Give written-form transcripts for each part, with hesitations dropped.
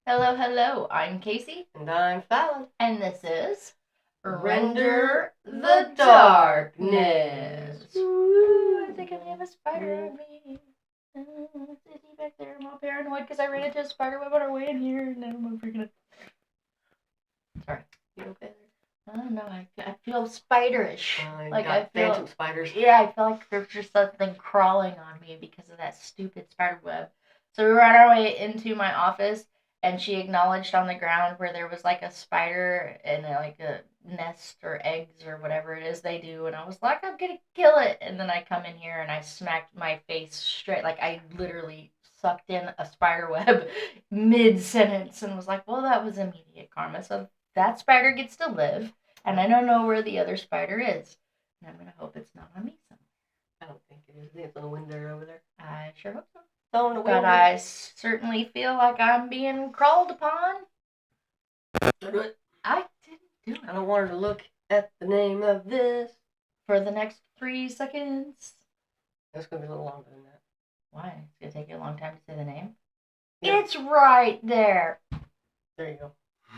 Hello, hello. I'm Casey, And I'm Fallon. and this is Render the the Darkness. Darkness. Ooh, I think I have a spider on me. Is he back there? I'm all paranoid because I ran into a spider web on our way in here, and then I'm freaking out. Sorry. You okay there? I don't know. I feel spiderish. Like I feel phantom spiders. Yeah, I feel like there's just something crawling on me because of that stupid spider web. So we were on our way into my office, and she acknowledged on the ground where there was like a spider and like a nest or eggs or whatever it is they do, and I was like, I'm gonna kill it. And then I come in here and I smacked my face straight, like I literally sucked in a spider web mid sentence and was like, well, that was immediate karma. So that spider gets to live, and I don't know where the other spider is. And I'm gonna hope it's not on me somewhere. I don't think it is. I think it's on the window over there. I sure hope so. It's on the window. But I certainly feel like I'm being crawled upon. Don't do it. I didn't do it. I don't want her to look at the name of this. For the next 3 seconds. That's going to be a little longer than that. Why? It's going to take you a long time to say the name? Yeah. It's right there. There you go.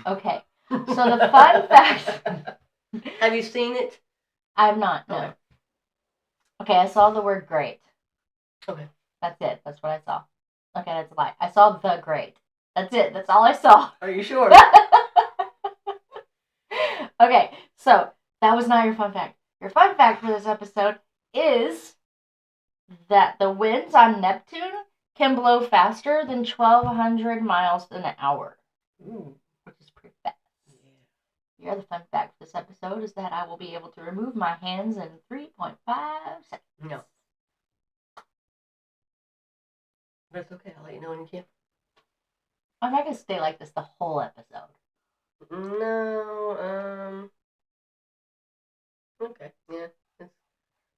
Okay. So the fun fact. Have you seen it? I've not, no. Okay, I saw the word great. Okay. That's it. That's what I saw. Okay, that's a lie. I saw the great. That's it. That's all I saw. Are you sure? Okay, so that was not your fun fact. Your fun fact for this episode is that the winds on Neptune can blow faster than 1,200 miles an hour. Ooh. Which is pretty fast. Yeah. The other fun fact for this episode is that I will be able to remove my hands in 3.5 seconds. No. But it's okay. I'll let you know when you can. I'm not going to stay like this the whole episode. No, okay, yeah.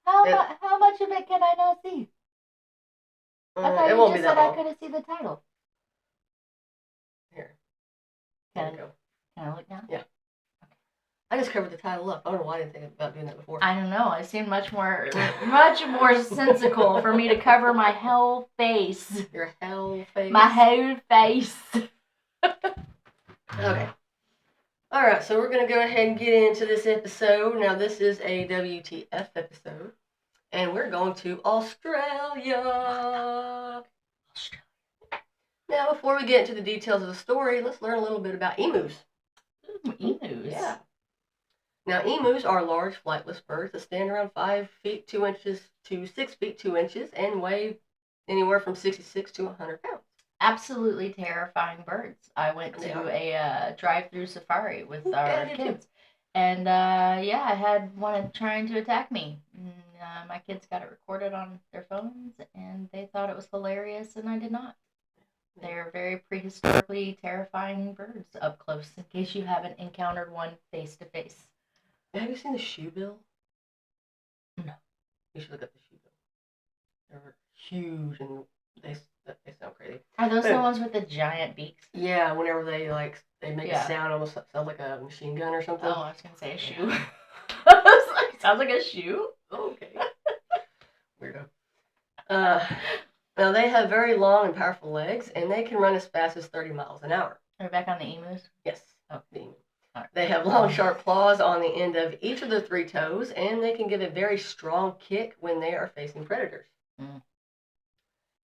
How much of it can I not see? I thought it you won't just be that said long. I couldn't see the title. Here. There we go. Can I look now? Yeah. Okay. I just covered the title up. I don't know why I didn't think about doing that before. I don't know. It seemed much more sensical for me to cover my whole face. Your whole face? My whole face. Okay. Alright, so we're going to go ahead and get into this episode. Now, this is a WTF episode. And we're going to Australia. Now, before we get into the details of the story, let's learn a little bit about emus. Emus? Yeah. Now, emus are large flightless birds that stand around 5 feet 2 inches to 6 feet 2 inches and weigh anywhere from 66 to 100 pounds. Absolutely terrifying birds. I went to a drive-through safari with our kids. And I had one trying to attack me. And, my kids got it recorded on their phones, and they thought it was hilarious, and I did not. They're very prehistorically terrifying birds up close, in case you haven't encountered one face to face. Have you seen the shoebill? No. You should look up the shoebill. They're huge and they sound crazy. Are those the ones with the giant beaks? Yeah, whenever they make a sound, almost sounds like a machine gun or something. Oh, I was gonna say a shoe. Sounds like a shoe. Oh, okay. Weirdo. Now they have very long and powerful legs, and they can run as fast as 30 miles an hour. Are we back on the emus? Yes. Oh, the emu. Right. They have long, sharp claws on the end of each of their 3 toes, and they can give a very strong kick when they are facing predators. Mm.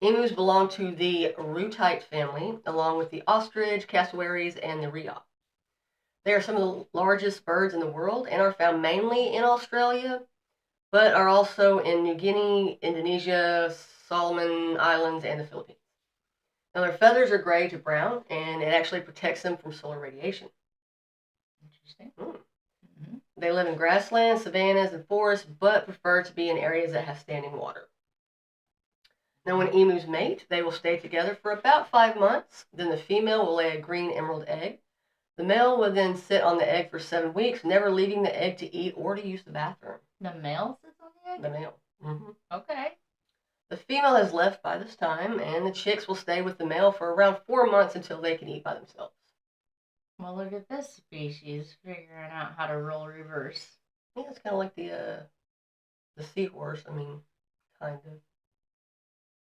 Emus belong to the rutite family, along with the ostrich, cassowaries, and the rhea. They are some of the largest birds in the world and are found mainly in Australia, but are also in New Guinea, Indonesia, Solomon Islands, and the Philippines. Now, their feathers are gray to brown, and it actually protects them from solar radiation. Interesting. Mm-hmm. They live in grasslands, savannas, and forests, but prefer to be in areas that have standing water. Now, when emus mate, they will stay together for about 5 months. Then the female will lay a green emerald egg. The male will then sit on the egg for 7 weeks, never leaving the egg to eat or to use the bathroom. The male sits on the egg? The male. Mm-hmm. Okay. The female has left by this time, and the chicks will stay with the male for around 4 months until they can eat by themselves. Well, look at this species figuring out how to roll reverse. Yeah, it's kind of like the seahorse. I mean, kind of.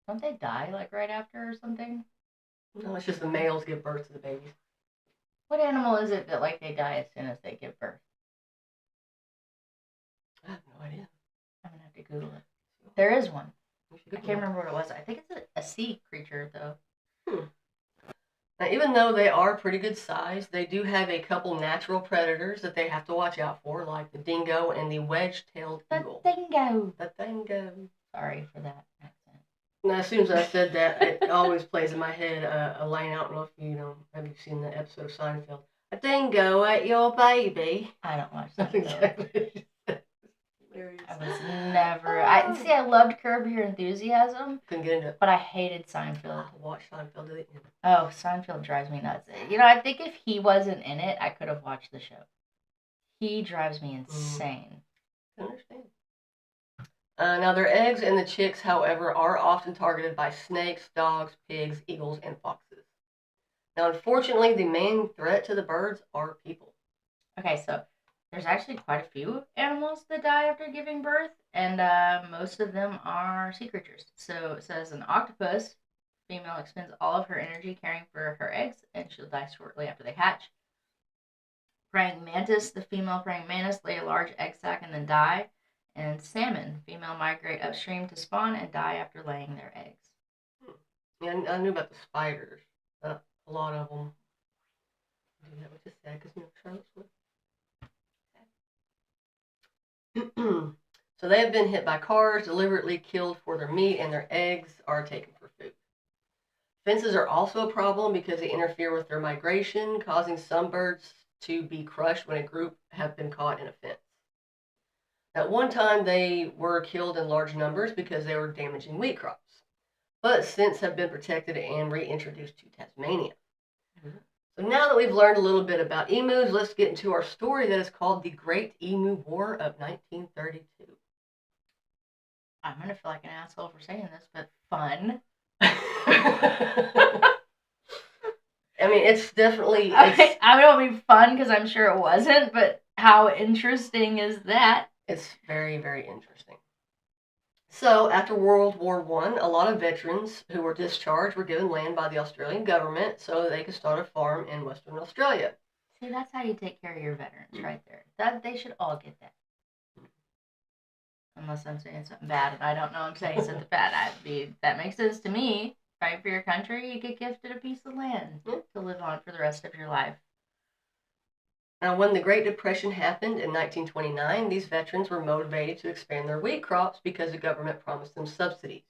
Don't they die like right after or something? No, it's just the males give birth to the babies. What animal is it that like they die as soon as they give birth? I have no idea. I'm gonna have to Google it. There is one. I can't Google it. remember what it was. I think it's a sea creature though. Now, even though they are pretty good size, they do have a couple natural predators that they have to watch out for, like the dingo and the wedge-tailed eagle. The dingo. The dingo. Sorry for that accent. Now, as soon as I said that, it always plays in my head a line. I don't know if have you seen the episode of Seinfeld? A dingo ate your baby. I don't watch That's that. exactly. I was never. I loved Curb Your Enthusiasm. Couldn't get into it. But I hated Seinfeld. I watched Seinfeld to the end. Oh, Seinfeld drives me nuts. I think if he wasn't in it, I could have watched the show. He drives me insane. I understand. Now, their eggs and the chicks, however, are often targeted by snakes, dogs, pigs, eagles, and foxes. Now, unfortunately, the main threat to the birds are people. Okay, so there's actually quite a few animals that die after giving birth, and most of them are sea creatures. So it says an octopus, female expends all of her energy caring for her eggs, and she'll die shortly after they hatch. Praying mantis, the female praying mantis lay a large egg sac and then die. And salmon, female migrate upstream to spawn and die after laying their eggs. Yeah, I knew about the spiders. A lot of them. That was just sad because Charlotte's with. So they have been hit by cars, deliberately killed for their meat, and their eggs are taken for food. Fences are also a problem because they interfere with their migration, causing some birds to be crushed when a group have been caught in a fence. At one time, they were killed in large numbers because they were damaging wheat crops, but since have been protected and reintroduced to Tasmania. Mm-hmm. So now that we've learned a little bit about emus, let's get into our story that is called the Great Emu War of 1932. I'm going to feel like an asshole for saying this, but fun. I mean, it's definitely... I don't mean fun because I'm sure it wasn't, but how interesting is that? It's very, very interesting. So, after World War I, a lot of veterans who were discharged were given land by the Australian government so that they could start a farm in Western Australia. See, that's how you take care of your veterans right there. That they should all get that. Unless I'm saying something bad and I don't know I'm saying something bad. That makes sense to me. Fight for your country, you get gifted a piece of land to live on for the rest of your life. Now, when the Great Depression happened in 1929, these veterans were motivated to expand their wheat crops because the government promised them subsidies.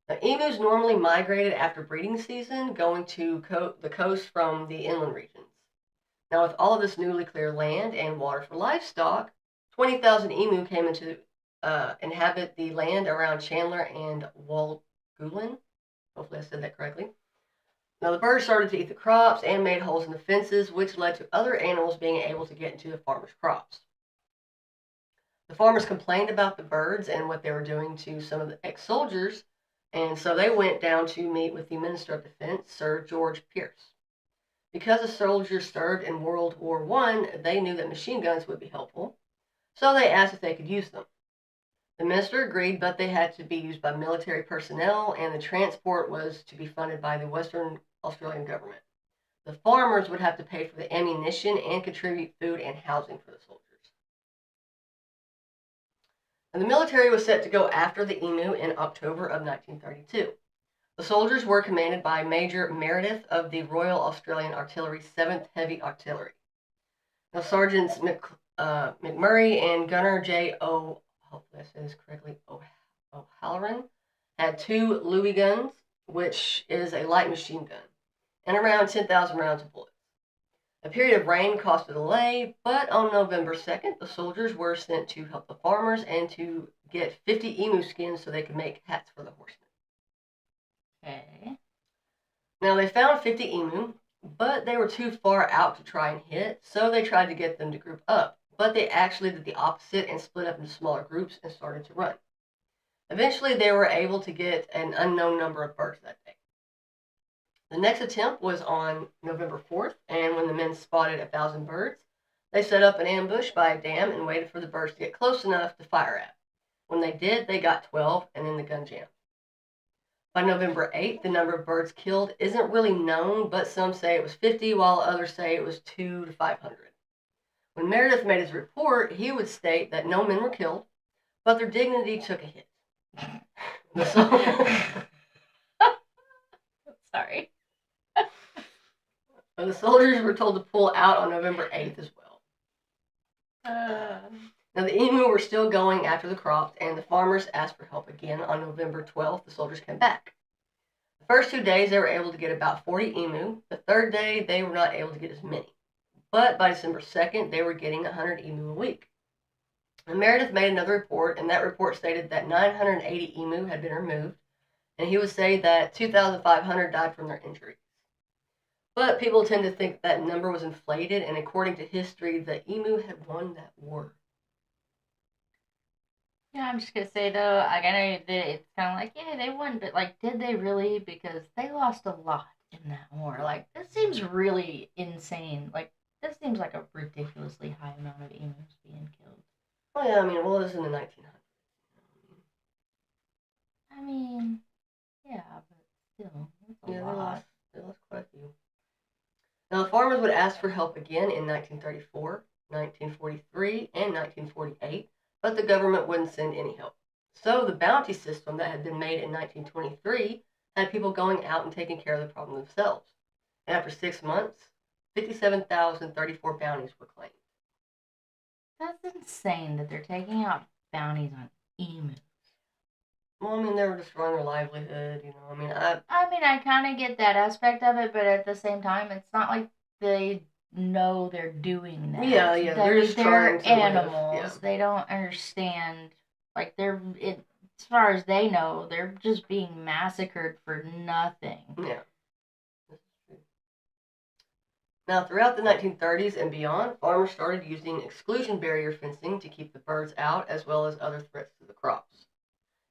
Now, emus normally migrated after breeding season, going to the coast from the inland regions. Now, with all of this newly cleared land and water for livestock, 20,000 emu came into inhabit the land around Chandler and Walgoolan. Hopefully I said that correctly. Now, the birds started to eat the crops and made holes in the fences, which led to other animals being able to get into the farmers' crops. The farmers complained about the birds and what they were doing to some of the ex-soldiers, and so they went down to meet with the Minister of Defense, Sir George Pierce. Because the soldiers served in World War I, they knew that machine guns would be helpful, so they asked if they could use them. The minister agreed, but they had to be used by military personnel, and the transport was to be funded by the Western Australian government. The farmers would have to pay for the ammunition and contribute food and housing for the soldiers. And the military was set to go after the emu in October of 1932. The soldiers were commanded by Major Meredith of the Royal Australian Artillery 7th Heavy Artillery. Now, Sergeants McMurray and Gunner J. Hopefully I said this correctly, O'Halloran, had 2 Louis guns, which is a light machine gun, and around 10,000 rounds of bullets. A period of rain caused a delay, but on November 2nd, the soldiers were sent to help the farmers and to get 50 emu skins so they could make hats for the horsemen. Okay. Now, they found 50 emu, but they were too far out to try and hit, so they tried to get them to group up. But they actually did the opposite and split up into smaller groups and started to run. Eventually, they were able to get an unknown number of birds that day. The next attempt was on November 4th, and when the men spotted 1,000 birds, they set up an ambush by a dam and waited for the birds to get close enough to fire at. When they did, they got 12, and then the gun jammed. By November 8th, the number of birds killed isn't really known, but some say it was 50, while others say it was 200 to 500. When Meredith made his report, he would state that no men were killed, but their dignity took a hit. Sorry. The soldiers were told to pull out on November 8th as well. Now, the emu were still going after the crops, and the farmers asked for help again. On November 12th, the soldiers came back. The first 2 days, they were able to get about 40 emu. The third day, they were not able to get as many. But by December 2nd, they were getting 100 emu a week. And Meredith made another report, and that report stated that 980 emu had been removed, and he would say that 2,500 died from their injuries. But people tend to think that number was inflated, and according to history, the emu had won that war. Yeah, I'm just gonna say though, like, I know that it's kind of like, yeah, they won, but like, did they really? Because they lost a lot in that war. Like, this seems really insane. Like, this seems like a ridiculously high amount of emus being killed. Oh yeah, I mean, well, it was in the 1900s. I mean, yeah, but still, that's a lot. They lost quite a few. Now, the farmers would ask for help again in 1934, 1943, and 1948, but the government wouldn't send any help. So the bounty system that had been made in 1923 had people going out and taking care of the problem themselves. And after 6 months, 57,034 bounties were claimed. That's insane that they're taking out bounties on emus. Well, I mean, they were destroying their livelihood, you know. I mean, I kind of get that aspect of it, but at the same time, it's not like they know they're doing that. Yeah, they're just trying to animals. live. Yeah. They don't understand. Like, as far as they know, they're just being massacred for nothing. Yeah. This is true. Now, throughout the 1930s and beyond, farmers started using exclusion barrier fencing to keep the birds out, as well as other threats to the crops.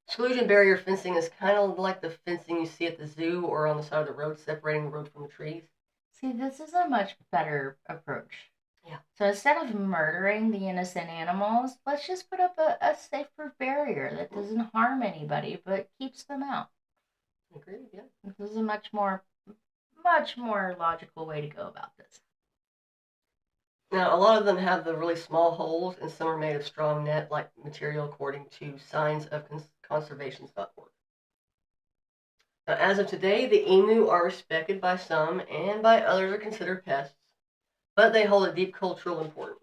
Exclusion barrier fencing is kind of like the fencing you see at the zoo or on the side of the road, separating the road from the trees. See, this is a much better approach. Yeah. So instead of murdering the innocent animals, let's just put up a safer barrier that doesn't harm anybody but keeps them out. Agreed, yeah. This is a much more logical way to go about this. Now, a lot of them have the really small holes, and some are made of strong net-like material, according to Signs of Conservations.org. Now, as of today, the emu are respected by some, and by others are considered pests, but they hold a deep cultural importance.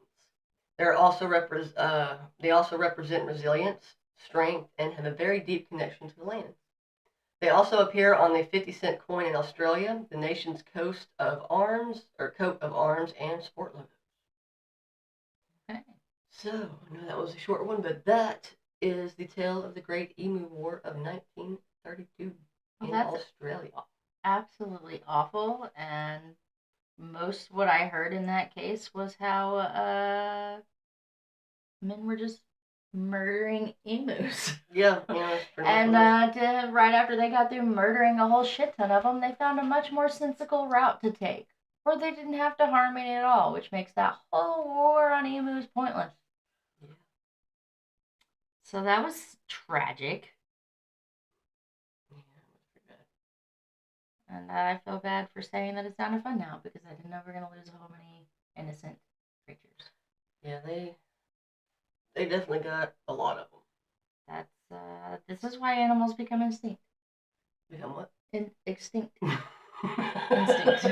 They also represent resilience, strength, and have a very deep connection to the land. They also appear on the 50-cent coin in Australia, the nation's coat of arms, and sport logos. Okay. So, I know that was a short one, but that is the tale of the Great Emu War of 1932 in Australia. Absolutely awful, and most what I heard in that case was how men were just murdering emus. Yeah, and right after they got through murdering a whole shit ton of them, they found a much more sensible route to take, or they didn't have to harm any at all, which makes that whole war on emus pointless. Yeah. So that was tragic. Yeah, it was pretty bad. And I feel bad for saying that it's sounded fun now because I didn't know we were gonna lose so many innocent creatures. Yeah, they definitely got a lot of them. This is why animals become extinct. Become what? Extinct. Instinct.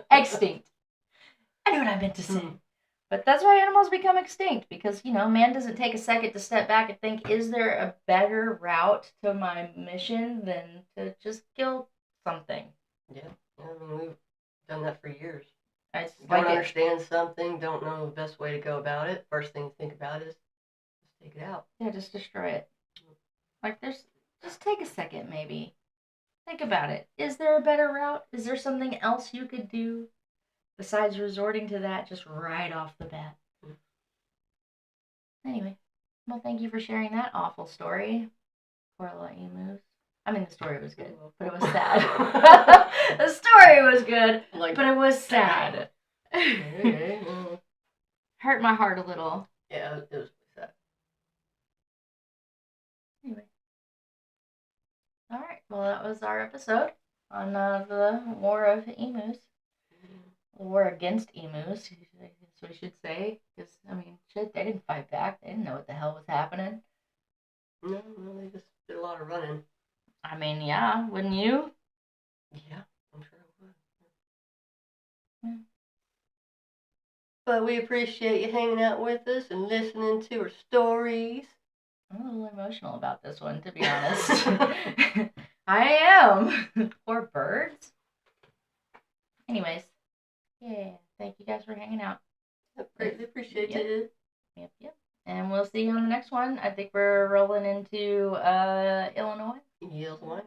Extinct. I knew what I meant to say. But that's why animals become extinct, because, man doesn't take a second to step back and think, is there a better route to my mission than to just kill something? Yeah, I mean, we've done that for years. Don't understand something, don't know the best way to go about it. First thing to think about is just take it out. Yeah, just destroy it. Just take a second, maybe. Think about it. Is there a better route? Is there something else you could do besides resorting to that just right off the bat? Anyway, well, thank you for sharing that awful story. Poor little emus. I mean, the story was good, but it was sad. The story was good, but it was sad. Hurt my heart a little. Yeah, it was sad. Anyway. All right. Well, that was our episode on the War of Emus. The war against emus, that's what we should say. Because, I mean, shit, they didn't fight back. They didn't know what the hell was happening. No, they just did a lot of running. I mean, yeah, wouldn't you? Yeah, I'm sure it would. Yeah. But we appreciate you hanging out with us and listening to our stories. I'm a little emotional about this one, to be honest. I am. Poor birds. Anyways, yeah, thank you guys for hanging out. Greatly appreciated. Yep. Yep. And we'll see you on the next one. I think we're rolling into Illinois. Yes, one.